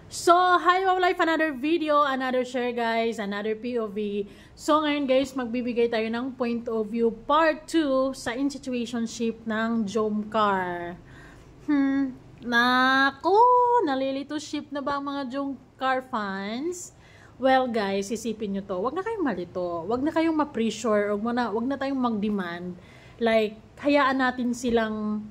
So, hi Wow Life, another video, another share guys, another POV. So, ngayon guys, magbibigay tayo ng point of view part 2 sa in-situationship ng Jomcar. Naku, nalilito ship na ba ang mga Jomcar fans? Well guys, isipin nyo to, wag na kayong malito, wag na kayong ma-pressure, wag na tayong mag-demand. Like, hayaan natin silang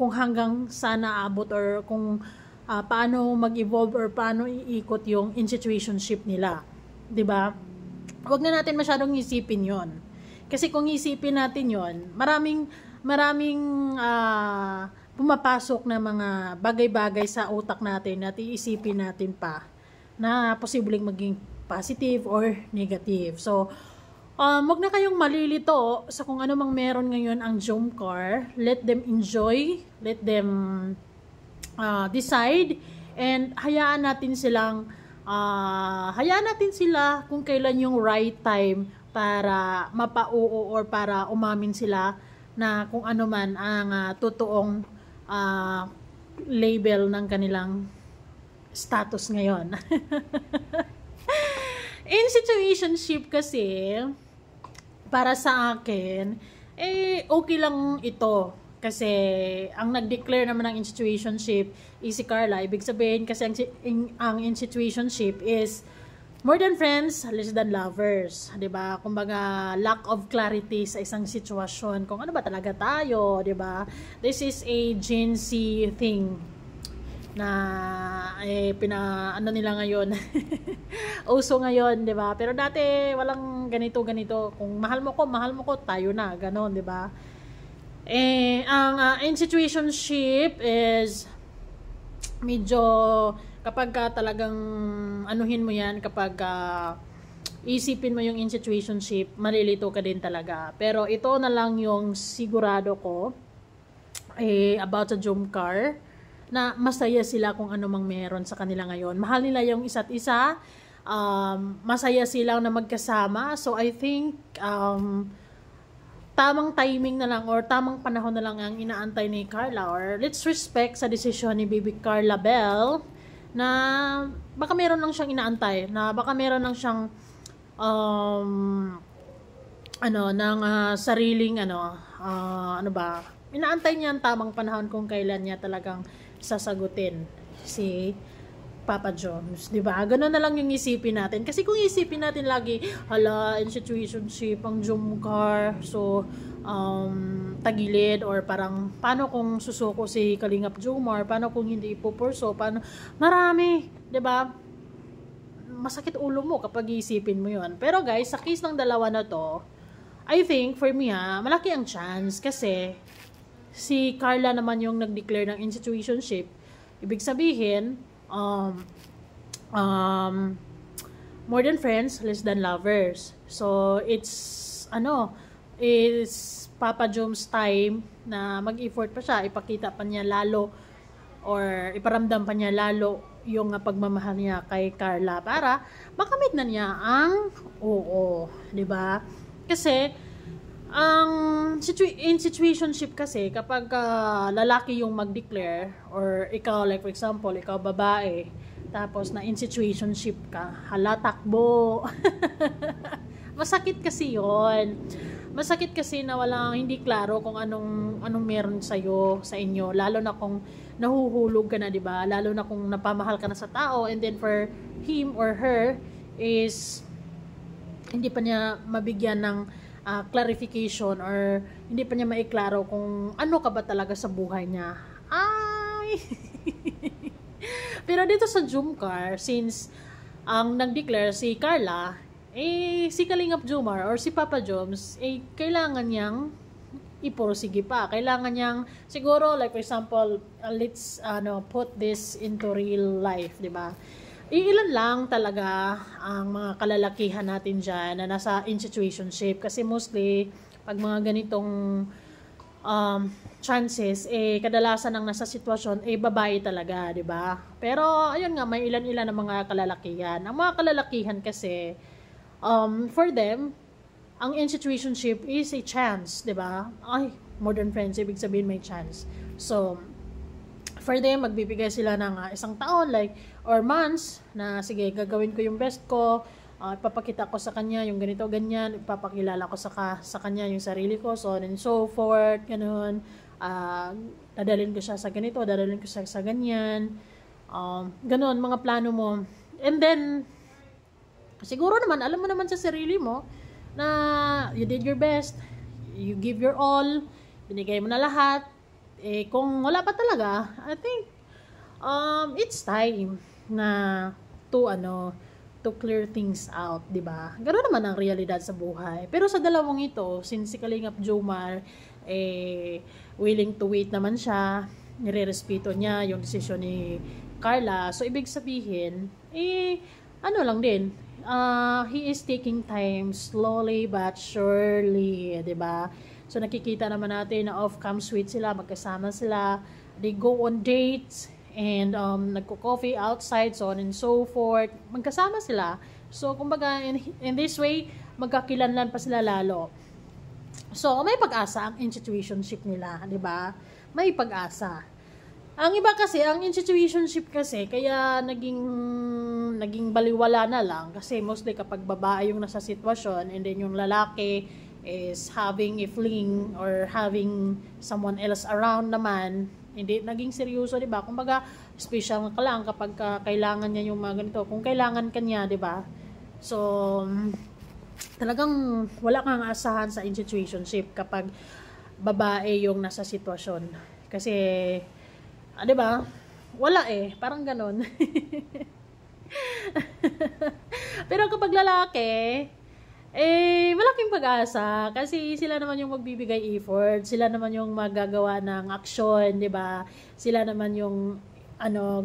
kung hanggang sana abot or kung paano mag-evolve or paano iikot yung in-situationship nila. 'Di ba? Huwag na natin masyadong isipin 'yon. Kasi kung isipin natin 'yon, maraming pumapasok na mga bagay-bagay sa utak natin at iisipin natin pa na posibleng maging positive or negative. So, wag na kayong malilito sa kung ano mang meron ngayon ang Jomcar. Let them enjoy, let them decide, and hayaan natin sila kung kailan yung right time para mapa-oo or para umamin sila na kung ano man ang totoong label ng kanilang status ngayon. In situationship kasi, para sa akin, okay lang ito. Kasi ang nag-declare naman ng in-situationship is si Carla. Ibig sabihin kasi ang in-situationship is more than friends, less than lovers. 'Di ba? Kumbaga, lack of clarity sa isang sitwasyon. Kung ano ba talaga tayo, 'di ba? This is a Gen Z thing na ano nila ngayon. Uso ngayon, 'di ba? Pero dati walang ganito. Kung mahal mo ko, tayo na, ganon, 'di ba? Ang in-situationship is medyo kapag talagang anuhin mo yan, kapag isipin mo yung in-situationship, malilito ka din talaga. Pero ito na lang yung sigurado ko about sa Jomcar, na masaya sila kung ano mang meron sa kanila ngayon. Mahal nila yung isa't isa, masaya silang na magkasama. So I think tamang timing na lang or tamang panahon na lang ang inaantay ni Carla, or let's respect sa desisyon ni Baby Carla Bell na baka meron lang siyang inaantay, na baka meron lang siyang sariling inaantay niya ang tamang panahon kung kailan niya talagang sasagutin si Papa Joms, 'di ba? Ganun na lang yung isipin natin. Kasi kung isipin natin lagi, hala, in situationship ang Jomcar, so tagilid, or parang paano kung susuko si Kalingap Jomar, paano kung hindi ipupurso, paano, marami, 'di ba? Masakit ulo mo kapag isipin mo 'yon. Pero guys, sa case ng dalawa na to, I think for me malaki ang chance kasi si Carla naman yung nag-declare ng in situationship. Ibig sabihin, more than friends, less than lovers. So it's Papa Joms time na mag-effort pa siya, ipakita pa niya lalo or iparamdam pa niya lalo yung pagmamahal niya kay Carla para makamit na niya ang oo, 'di ba? Kasi ang in situationship kasi kapag lalaki yung mag-declare, or ikaw, like for example, ikaw babae, tapos na in situationship ka, hala, takbo. Masakit kasi yon. Masakit kasi na hindi klaro kung anong meron sa inyo, lalo na kung nahuhulog ka na, 'di ba? Lalo na kung napamahal ka na sa tao, and then for him or her is hindi pa niya mabigyan ng clarification, or hindi pa niya maiklaro kung ano ka ba talaga sa buhay niya. Ay! Pero dito sa Jomcar, since ang nag-declare si Carla, si Kalingap Jomar or si Papa Joms, kailangan niyang iporsige pa. Kailangan niyang, siguro, like for example, let's put this into real life, di ba? Ilan lang talaga ang mga kalalakihan natin dyan na nasa in situationship, kasi mostly pag mga ganitong chances, kadalasan ang nasa sitwasyon babae talaga, 'di ba? Pero ayun nga, may ilan-ilan na mga kalalakihan. Ang mga kalalakihan kasi for them, ang in situationship is a chance, 'di ba? Ay, more than friends, ibig sabihin may chance. So for them, magbibigay sila ng isang taon, like, or months, na sige, gagawin ko yung best ko, ipapakita ko sa kanya yung ganito, ganyan, ipapakilala ko sa kanya yung sarili ko, so on and so forth, ganun, dadalhin ko siya sa ganito, dadalhin ko siya sa ganyan, ganun, mga plano mo. And then, siguro naman, alam mo naman sa sarili mo, na you did your best, you give your all, binigay mo na lahat. Kung wala pa talaga, I think it's time na to clear things out, 'di ba? Ganoon naman ang realidad sa buhay. Pero sa dalawang ito, since si Kalingap Jomar willing to wait naman siya, nirerespeto niya yung desisyon ni Carla. So ibig sabihin, ano lang din, he is taking time slowly but surely, 'di ba? So nakikita naman natin na off-cam sweet sila, magkasama sila, they go on dates, and nagko-coffee outside, so on and so forth, magkasama sila. So kumbaga, in this way, magkakilanlan pa sila lalo. So may pag-asa ang institutionship nila, di ba? May pag-asa. Ang iba kasi, ang institutionship kasi, kaya naging baliwala na lang, kasi mostly kapag babae yung nasa sitwasyon, and then yung lalaki is having a fling or having someone else around naman, hindi naging seryoso, 'di ba? Kumbaga, special ka lang kapag kailangan niya yung mga ganito, kung kailangan kanya, 'di ba? So, talagang wala kang asahan sa institutionship kapag babae yung nasa sitwasyon. Kasi, 'di ba? Wala parang ganon. Pero kapag lalaki, malaking pag-asa kasi sila naman yung magbibigay effort, sila naman yung magagawa ng aksyon, 'di ba? Sila naman yung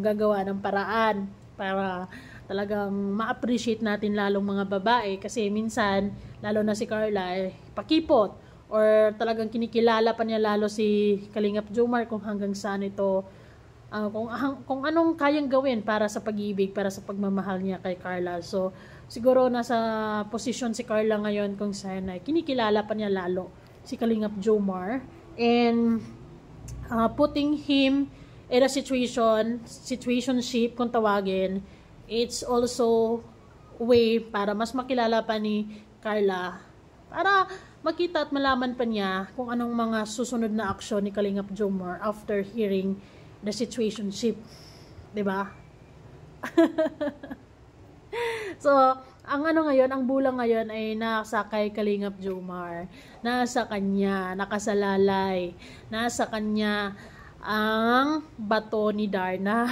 gagawa ng paraan para talagang ma-appreciate natin lalong mga babae, kasi minsan lalo na si Carla pakipot, or talagang kinikilala pa niya lalo si Kalingap Jomar kung hanggang saan ito, kung anong kayang gawin para sa pag-ibig, para sa pagmamahal niya kay Carla. So siguro nasa posisyon si Carla ngayon kung saan ay kinikilala pa niya lalo si Kalingap Jomar, and putting him in a situationship kung tawagin, it's also way para mas makilala pa ni Carla, para makita at malaman pa niya kung anong mga susunod na aksyon ni Kalingap Jomar after hearing the situationship, 'di ba? So, ang ang bulang ngayon ay nasa kay Kalingap Jomar. Nasa kanya, nakasalalay. Nasa kanya ang bato ni Darna.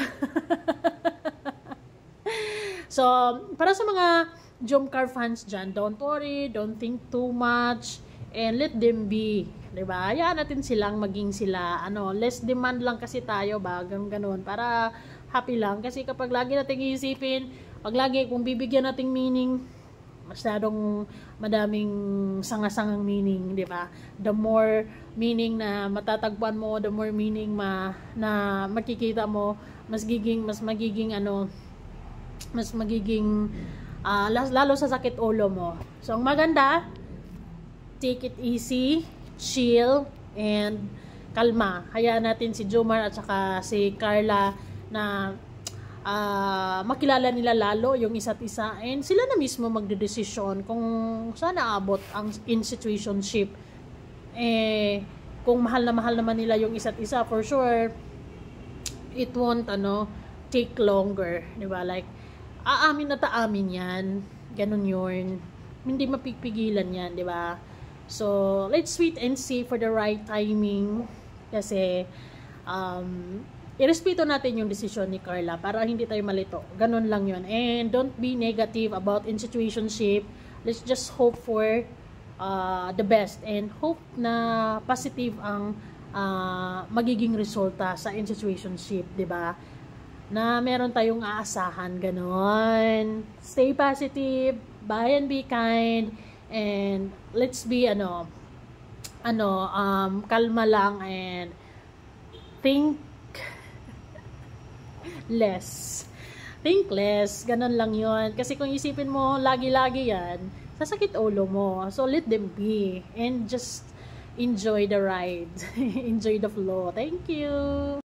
So, para sa mga Jomcar fans dyan, don't worry, don't think too much, and let them be. Diba? Hayaan natin silang maging sila. Less demand lang kasi tayo, ganun, para happy lang. Kasi kapag lagi natin iisipin, kung bibigyan nating meaning, masyadong madaming sanga-sangang meaning, di ba? The more meaning na matatagpuan mo, the more meaning na makikita mo, mas magiging lalo sa sakit ulo mo. So, ang maganda, take it easy, chill, and kalma. Hayaan natin si Jomar at saka si Carla na makilala nila lalo yung isa't isa, and sila na mismo magdedesisyon kung saan aabot ang in situationship. Kung mahal naman nila yung isa't isa, for sure it won't take longer, di ba? Like, aamin at aamin yan, ganun yun, hindi mapipigilan yan, di ba? So let's wait and see for the right timing, kasi irespeto natin yung desisyon ni Carla para hindi tayo malito. Ganun lang yun. And don't be negative about in situationship. Let's just hope for the best, and hope na positive ang magiging resulta sa in situationship, 'di ba? Na meron tayong aasahan, ganun. Stay positive, buy and be kind, and let's be kalma lang, and think less. Think less. Ganun lang yon. Kasi kung isipin mo, lagi-lagi yan, sasakit ulo mo. So, let them be. And just enjoy the ride. Enjoy the flow. Thank you.